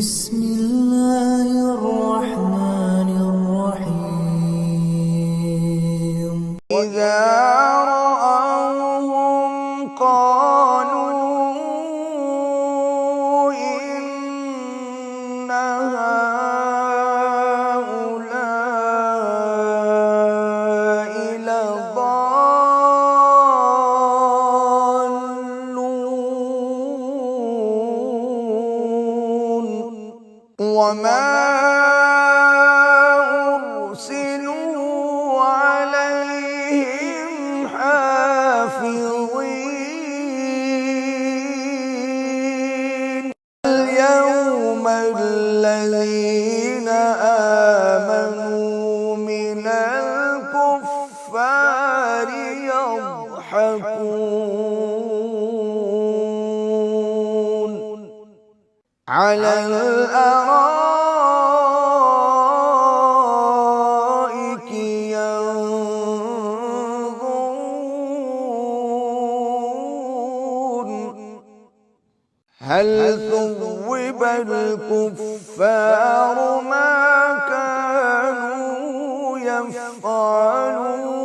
بسم الله الرحمن الرحيم إذا رأوهم قالوا إن هؤلاء لضالون وما أرسلوا عليهم حافظين اليوم الذين آمنوا من الكفار يضحكون على الأرائك ينظرون هل ثوب الكفار ما كانوا يفعلون